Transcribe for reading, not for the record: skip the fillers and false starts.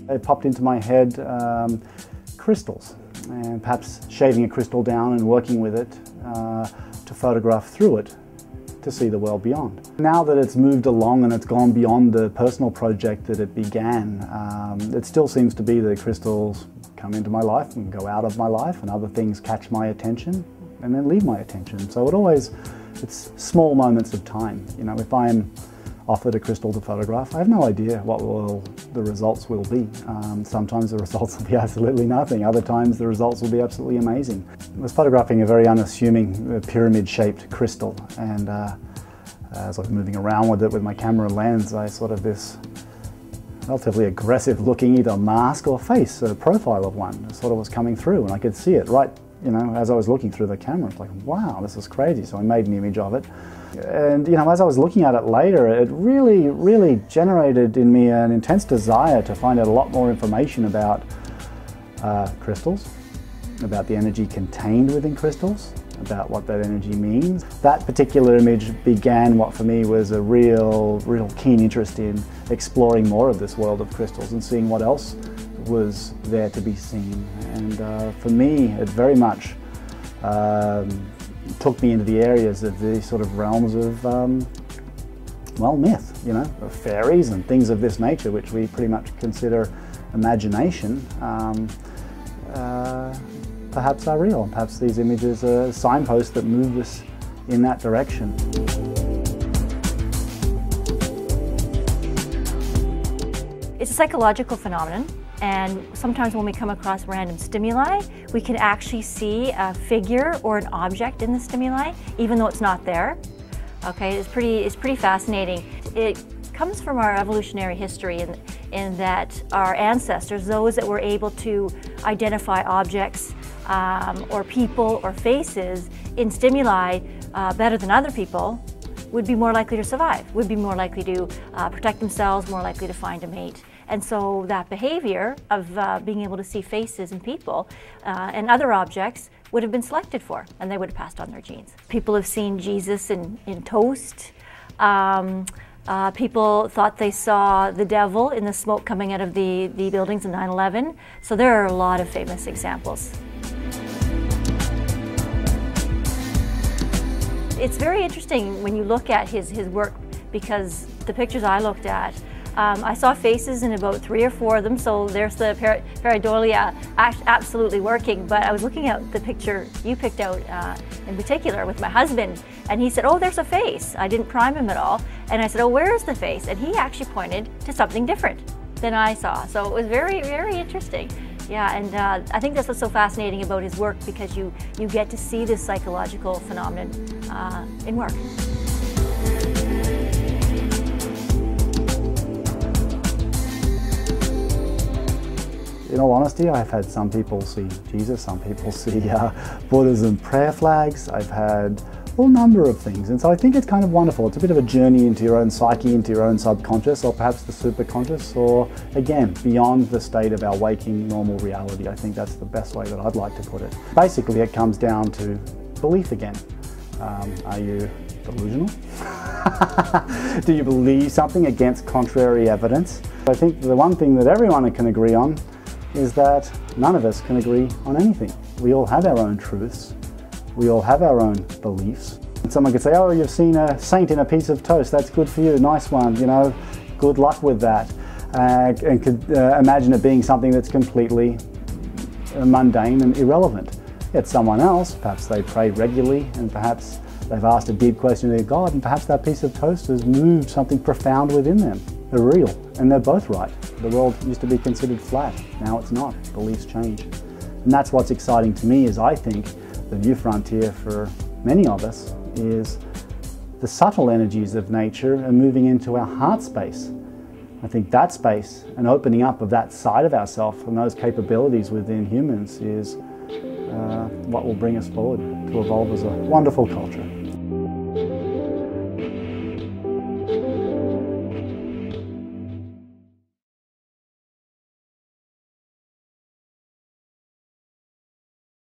It popped into my head crystals, and perhaps shaving a crystal down and working with it to photograph through it to see the world beyond. Now that it's moved along and it's gone beyond the personal project that it began, it still seems to be that crystals come into my life and go out of my life, and other things catch my attention and then leave my attention. So it's small moments of time. You know, if I'm offered a crystal to photograph, I have no idea what the results will be. Sometimes the results will be absolutely nothing. Other times the results will be absolutely amazing. I was photographing a very unassuming pyramid-shaped crystal, and as I was moving around with it with my camera lens, I saw this relatively aggressive looking either mask or face, a profile of one, sort of was coming through, and I could see it right, you know, as I was looking through the camera. It's like, wow, this is crazy. So I made an image of it. And, you know, as I was looking at it later, it really generated in me an intense desire to find out a lot more information about crystals, about the energy contained within crystals, about what that energy means. That particular image began what for me was a real keen interest in exploring more of this world of crystals and seeing what else was there to be seen. And for me, it very much took me into the areas of these sort of realms of, well, myth, you know, of fairies and things of this nature, which we pretty much consider imagination, perhaps are real. Perhaps these images are signposts that move us in that direction. It's a psychological phenomenon, and sometimes when we come across random stimuli, we can actually see a figure or an object in the stimuli, even though it's not there. Okay, it's pretty fascinating. It comes from our evolutionary history in that our ancestors, those that were able to identify objects or people or faces in stimuli better than other people, would be more likely to survive, would be more likely to protect themselves, more likely to find a mate. And so that behavior of being able to see faces and people and other objects would have been selected for, and they would have passed on their genes. People have seen Jesus in toast. People thought they saw the devil in the smoke coming out of the buildings in 9/11. So there are a lot of famous examples. It's very interesting when you look at his work, because the pictures I looked at, I saw faces in about 3 or 4 of them, so there's the pareidolia absolutely working. But I was looking at the picture you picked out in particular with my husband, and he said, oh, there's a face. I didn't prime him at all. And I said, oh, where is the face? And he actually pointed to something different than I saw. So it was very, very interesting. Yeah, and I think that's what's so fascinating about his work, because you get to see this psychological phenomenon in work. In all honesty, I've had some people see Jesus, some people see Buddhism prayer flags. I've had a number of things, and so I think it's kind of wonderful. It's a bit of a journey into your own psyche, into your own subconscious, or perhaps the superconscious, or again, beyond the state of our waking normal reality. I think that's the best way that I'd like to put it. Basically, it comes down to belief again. Are you delusional? Do you believe something against contrary evidence? I think the one thing that everyone can agree on is that none of us can agree on anything. We all have our own truths. We all have our own beliefs. And someone could say, oh, you've seen a saint in a piece of toast, that's good for you, nice one, you know, good luck with that. And could imagine it being something that's completely mundane and irrelevant. Yet someone else, perhaps they pray regularly, and perhaps they've asked a deep question to their God, and perhaps that piece of toast has moved something profound within them. They're real, and they're both right. The world used to be considered flat, now it's not. Beliefs change. And that's what's exciting to me, is I think the new frontier for many of us is the subtle energies of nature and moving into our heart space. I think that space and opening up of that side of ourselves and those capabilities within humans is what will bring us forward to evolve as a wonderful culture.